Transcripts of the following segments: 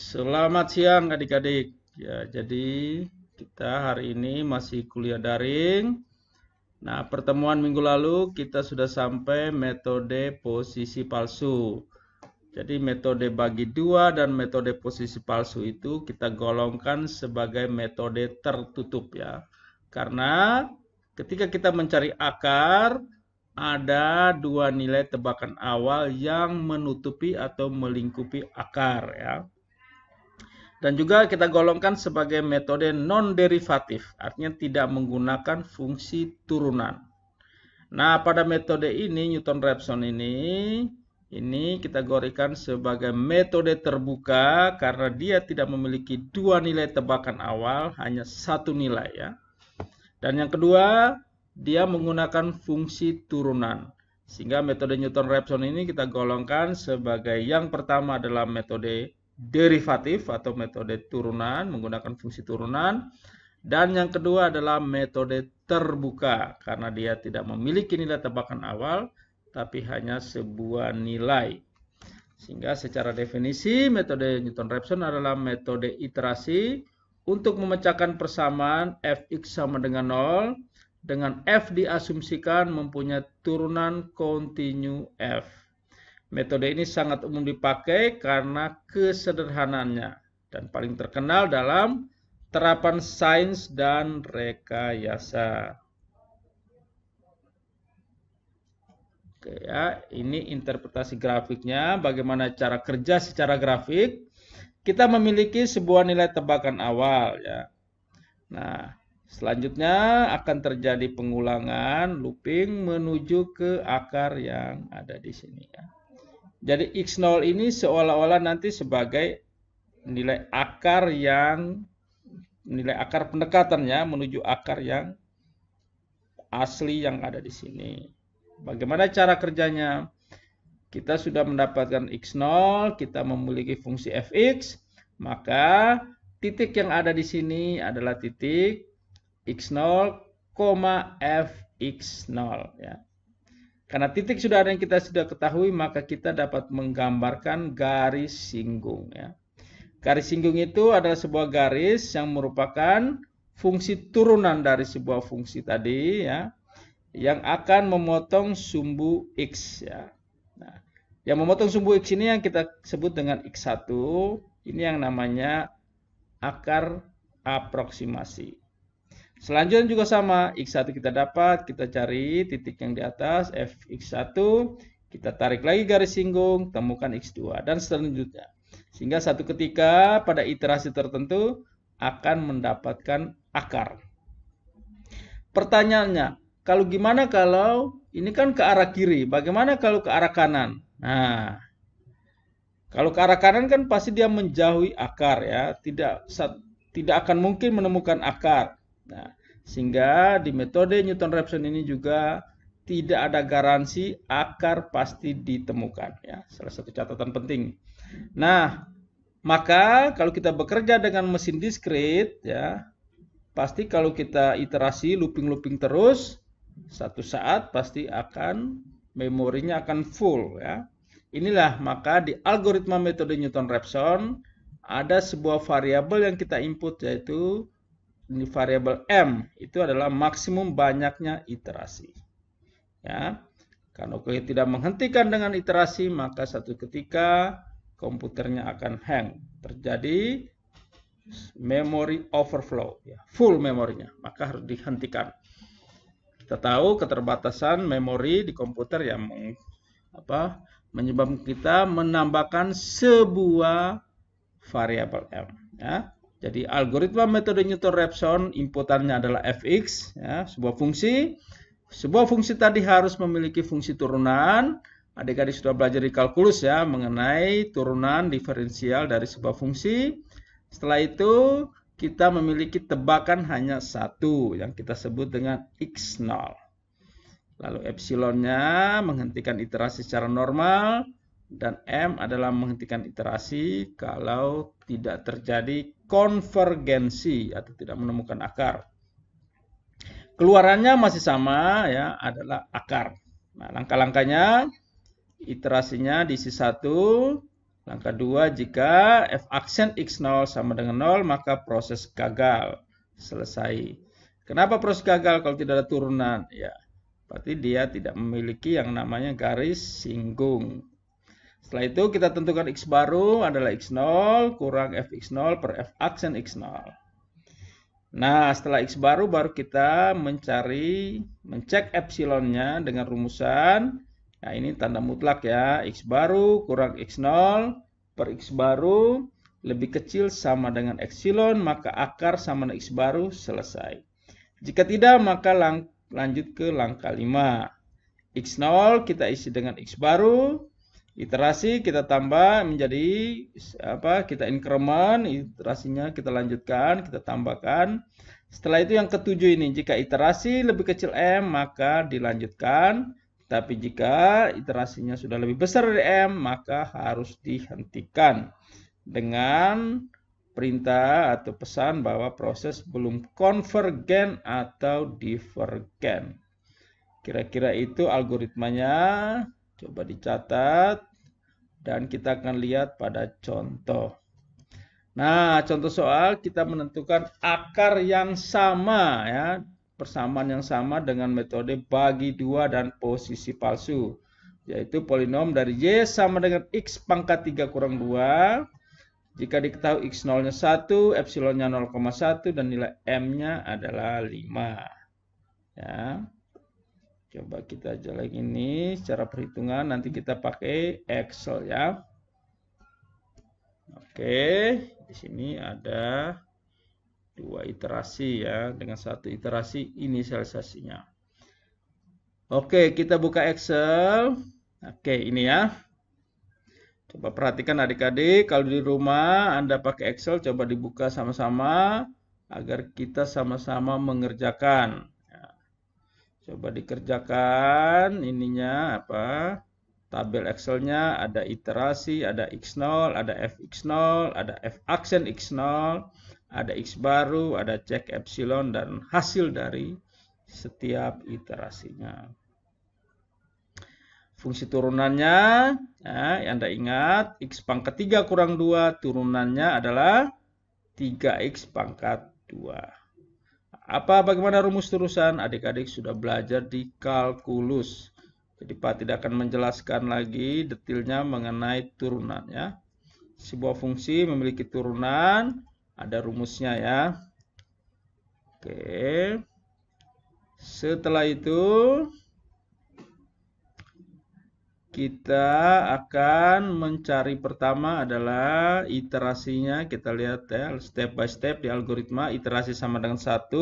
Selamat siang adik-adik. Ya, jadi kita hari ini masih kuliah daring. Nah, pertemuan minggu lalu kita sudah sampai metode posisi palsu. Jadi metode bagi dua dan metode posisi palsu itu kita golongkan sebagai metode tertutup ya. Karena ketika kita mencari akar, ada dua nilai tebakan awal yang menutupi atau melingkupi akar ya. Dan juga kita golongkan sebagai metode non-derivatif, artinya tidak menggunakan fungsi turunan. Nah, pada metode ini, Newton-Raphson ini kita kategorikan sebagai metode terbuka karena dia tidak memiliki dua nilai tebakan awal, hanya satu nilai ya. Dan yang kedua, dia menggunakan fungsi turunan. Sehingga metode Newton-Raphson ini kita golongkan sebagai yang pertama adalah metode derivatif atau metode turunan menggunakan fungsi turunan, dan yang kedua adalah metode terbuka karena dia tidak memiliki nilai tebakan awal tapi hanya sebuah nilai. Sehingga secara definisi metode Newton-Raphson adalah metode iterasi untuk memecahkan persamaan fx sama dengan 0 dengan f diasumsikan mempunyai turunan kontinu f. Metode ini sangat umum dipakai karena kesederhanaannya dan paling terkenal dalam terapan sains dan rekayasa. Oke ya, ini interpretasi grafiknya. Bagaimana cara kerja secara grafik? Kita memiliki sebuah nilai tebakan awal ya. Nah, selanjutnya akan terjadi pengulangan looping menuju ke akar yang ada di sini ya. Jadi X0 ini seolah-olah nanti sebagai nilai akar pendekatannya menuju akar yang asli yang ada di sini. Bagaimana cara kerjanya? Kita sudah mendapatkan X0, kita memiliki fungsi fx, maka titik yang ada di sini adalah titik X0, fx0 ya. Karena titik sudah ada yang kita sudah ketahui, maka kita dapat menggambarkan garis singgung ya. Garis singgung itu adalah sebuah garis yang merupakan fungsi turunan dari sebuah fungsi tadi ya, yang akan memotong sumbu x ya. Nah, yang memotong sumbu x ini yang kita sebut dengan x1, ini yang namanya akar aproksimasi. Selanjutnya juga sama, x1 kita dapat, kita cari titik yang di atas, fx1, kita tarik lagi garis singgung, temukan x2, dan selanjutnya. Sehingga satu ketika pada iterasi tertentu akan mendapatkan akar. Pertanyaannya, gimana kalau ini kan ke arah kiri, bagaimana kalau ke arah kanan? Nah, kalau ke arah kanan kan pasti dia menjauhi akar ya, tidak akan mungkin menemukan akar. Nah, sehingga di metode Newton-Raphson ini juga tidak ada garansi akar pasti ditemukan ya. Salah satu catatan penting. Nah, maka kalau kita bekerja dengan mesin diskrit ya, pasti kalau kita iterasi looping terus, satu saat pasti akan memorinya akan full ya. Inilah maka di algoritma metode Newton-Raphson ada sebuah variabel yang kita input yaitu ini variabel M, itu adalah maksimum banyaknya iterasi. Ya. Kalau kita tidak menghentikan dengan iterasi, maka satu ketika komputernya akan hang. Terjadi memory overflow, ya, full memorinya, maka harus dihentikan. Kita tahu keterbatasan memori di komputer yang menyebabkan kita menambahkan sebuah variabel M. Ya. Jadi algoritma metode Newton-Raphson inputannya adalah fx, ya, sebuah fungsi. Sebuah fungsi tadi harus memiliki fungsi turunan. Adik-adik sudah belajar di kalkulus ya mengenai turunan diferensial dari sebuah fungsi. Setelah itu kita memiliki tebakan hanya satu yang kita sebut dengan x0. Lalu epsilonnya menghentikan iterasi secara normal. Dan M adalah menghentikan iterasi kalau tidak terjadi konvergensi atau tidak menemukan akar. Keluarannya masih sama ya, adalah akar. Nah, langkah-langkahnya iterasinya diisi 1, Langkah 2, jika f aksen x0 sama dengan 0, maka proses gagal. Selesai. Kenapa proses gagal kalau tidak ada turunan? Ya, berarti dia tidak memiliki yang namanya garis singgung. Setelah itu kita tentukan x baru adalah x0 kurang fx0 per f aksen x0. Nah, setelah x baru kita mencek epsilonnya dengan rumusan. Nah, ini tanda mutlak ya. X baru kurang x0 per x baru lebih kecil sama dengan epsilon, maka akar sama dengan x baru, selesai. Jika tidak, maka lanjut ke langkah 5. X0 kita isi dengan x baru. Iterasi kita tambah menjadi kita increment, iterasinya kita lanjutkan, kita tambahkan. Setelah itu yang ketujuh ini, jika iterasi lebih kecil M maka dilanjutkan, tapi jika iterasinya sudah lebih besar dari M maka harus dihentikan dengan perintah atau pesan bahwa proses belum konvergen atau divergen. Kira-kira itu algoritmanya. Coba dicatat dan kita akan lihat pada contoh. Nah, contoh soal kita menentukan akar yang sama ya, persamaan yang sama dengan metode bagi 2 dan posisi palsu, yaitu polinom dari y sama dengan x pangkat 3 kurang 2. Jika diketahui x0-nya 1, epsilonnya 0,1 dan nilai m-nya adalah 5. Ya. Coba kita jalan ini secara perhitungan, nanti kita pakai Excel ya. Oke, di sini ada 2 iterasi ya, dengan 1 iterasi inisialisasinya. Oke, kita buka Excel. Oke, ini ya. Coba perhatikan adik-adik, kalau di rumah Anda pakai Excel, coba dibuka sama-sama agar kita sama-sama mengerjakan. Coba dikerjakan ininya apa? Tabel Excelnya ada iterasi, ada x0, ada fx0, ada f aksen x0, ada x baru, ada cek epsilon dan hasil dari setiap iterasinya. Fungsi turunannya, ya, Anda ingat x pangkat 3 kurang 2 turunannya adalah 3x pangkat 2. Bagaimana rumus terusan? Adik-adik sudah belajar di kalkulus. Jadi Pak tidak akan menjelaskan lagi detailnya mengenai turunan ya. Sebuah fungsi memiliki turunan, ada rumusnya ya. Oke. Setelah itu kita akan mencari pertama adalah iterasinya. Kita lihat ya, step by step di algoritma. Iterasi sama dengan 1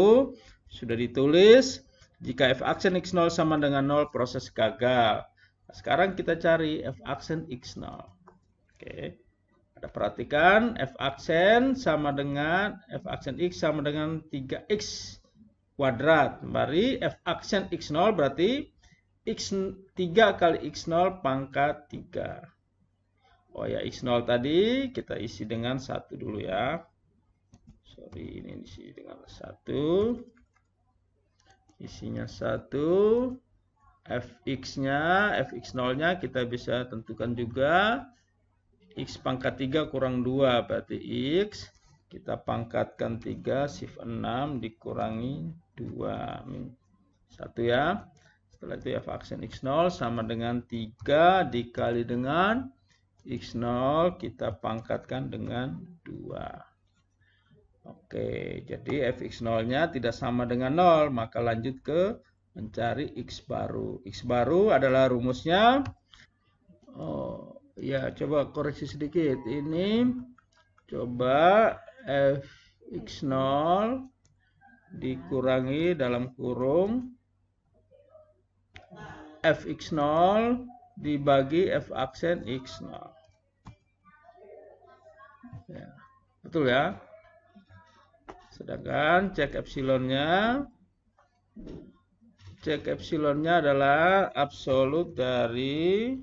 sudah ditulis. Jika f aksen x0 sama dengan 0, proses gagal. Nah, sekarang kita cari f aksen x0. Oke. Ada perhatikan f aksen sama dengan f aksen x sama dengan 3x kuadrat. Mari f aksen x0 berarti x3 kali x0 pangkat 3. Oh ya, x0 tadi kita isi dengan 1 dulu ya. Sorry, ini diisi dengan 1. Isinya 1. Fx-nya, fx0-nya kita bisa tentukan juga. X pangkat 3 kurang 2 berarti x. Kita pangkatkan 3, shift 6 dikurangi 2. 1 ya. Setelah itu f aksen x0 sama dengan 3 dikali dengan x0 kita pangkatkan dengan 2. Oke, jadi fx0-nya tidak sama dengan 0, maka lanjut ke mencari x baru. X baru adalah rumusnya. Oh, ya, coba koreksi sedikit. Ini coba fx0 dikurangi dalam kurung fx0 dibagi f aksen x0. Ya, betul ya. Sedangkan cek epsilonnya adalah absolut dari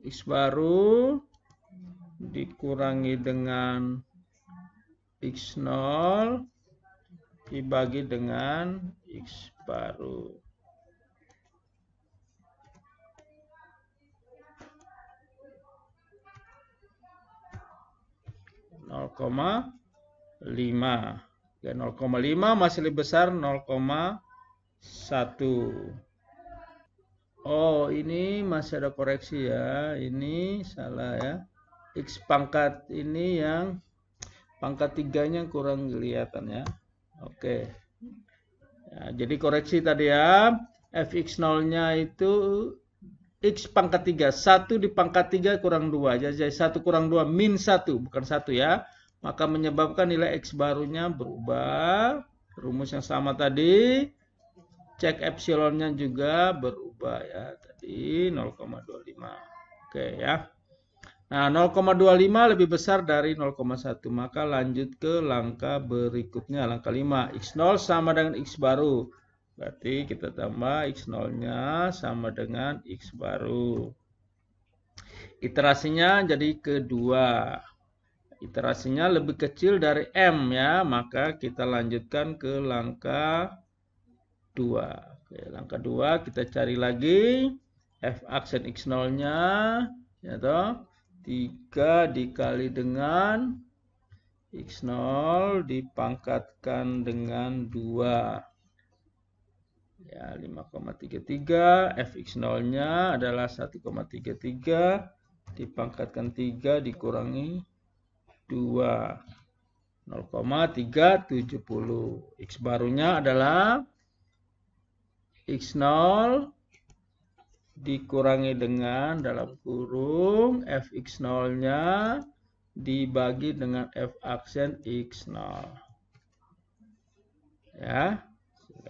x baru dikurangi dengan x0 dibagi dengan x baru. 0,5. Oke, 0,5 masih lebih besar 0,1. Oh, ini masih ada koreksi ya. Ini salah ya. X pangkat ini yang pangkat 3-nya kurang kelihatan ya. Oke. Ya, jadi koreksi tadi ya. Fx0-nya itu X pangkat 3. 1 di pangkat 3 kurang 2. Jadi 1 kurang 2 min 1. Bukan 1 ya. Maka menyebabkan nilai X barunya berubah. Rumus yang sama tadi. Cek epsilonnya juga berubah ya. Tadi 0,25. Oke ya. Nah 0,25 lebih besar dari 0,1. Maka lanjut ke langkah berikutnya. Langkah 5. X0 sama dengan X baru. Berarti kita tambah X0-nya sama dengan X baru. Iterasinya jadi kedua. Iterasinya lebih kecil dari M ya. Maka kita lanjutkan ke langkah 2. Oke, langkah 2 kita cari lagi. F aksen X0-nya. Ya toh. 3 dikali dengan X0 dipangkatkan dengan 2. Ya, 5,33. Fx0-nya adalah 1,33. Dipangkatkan 3 dikurangi 2. 0,370. X barunya adalah X0 dikurangi dengan dalam kurung Fx0-nya dibagi dengan F aksen X0. Ya,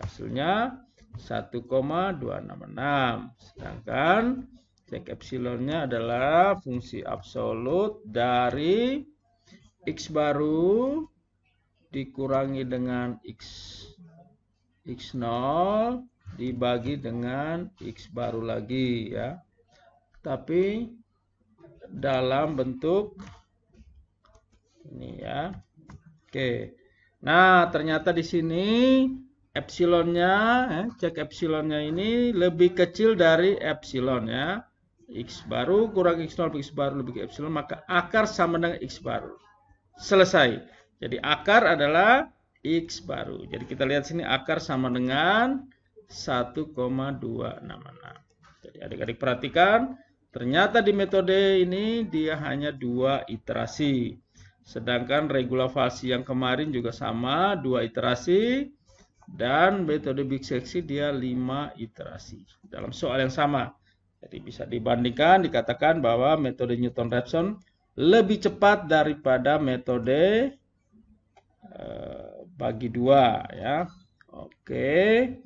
hasilnya 1,266. Sedangkan cek epsilonnya adalah fungsi absolut dari X baru dikurangi dengan X0 dibagi dengan X baru lagi ya. Tapi dalam bentuk ini ya. Oke. Nah, ternyata di sini epsilonnya, cek epsilonnya ini lebih kecil dari epsilon ya. X baru kurang X0 X baru lebih ke epsilon, maka akar sama dengan X baru. Selesai. Jadi akar adalah X baru. Jadi kita lihat sini akar sama dengan 1,266. Jadi adik-adik perhatikan, ternyata di metode ini dia hanya 2 iterasi. Sedangkan regulasi yang kemarin juga sama, 2 iterasi. Dan metode biseksi dia 5 iterasi. Dalam soal yang sama. Jadi bisa dibandingkan, dikatakan bahwa metode Newton-Raphson lebih cepat daripada metode bagi 2 ya. Oke.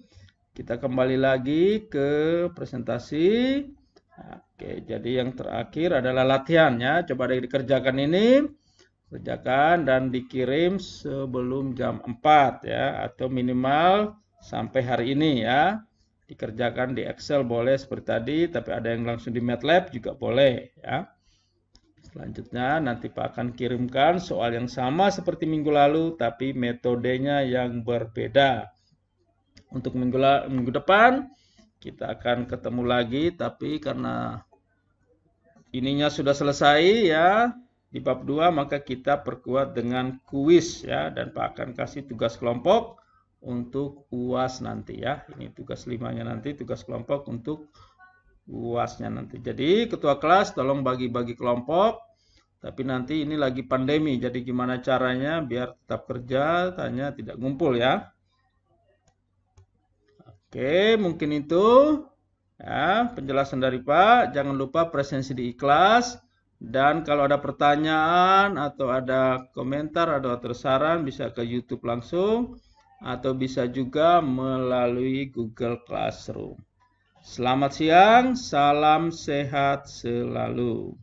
Kita kembali lagi ke presentasi. Oke, jadi yang terakhir adalah latihan ya. Coba dikerjakan ini. Kerjakan dan dikirim sebelum jam 4 ya. Atau minimal sampai hari ini ya. Dikerjakan di Excel boleh seperti tadi. Tapi ada yang langsung di MATLAB juga boleh ya. Selanjutnya nanti Pak akan kirimkan soal yang sama seperti minggu lalu. Tapi metodenya yang berbeda. Untuk minggu depan kita akan ketemu lagi, tapi karena ininya sudah selesai ya di bab 2, maka kita perkuat dengan kuis ya, dan Pak akan kasih tugas kelompok untuk UAS nanti ya. Ini tugas 5-nya nanti, tugas kelompok untuk UASnya nanti. Jadi ketua kelas tolong bagi-bagi kelompok, tapi nanti ini lagi pandemi, jadi gimana caranya biar tetap kerja, tanya tidak ngumpul ya. Oke, mungkin itu ya penjelasan dari Pak. Jangan lupa presensi di ikhlas. Dan kalau ada pertanyaan atau ada komentar atau saran bisa ke YouTube langsung. Atau bisa juga melalui Google Classroom. Selamat siang, salam sehat selalu.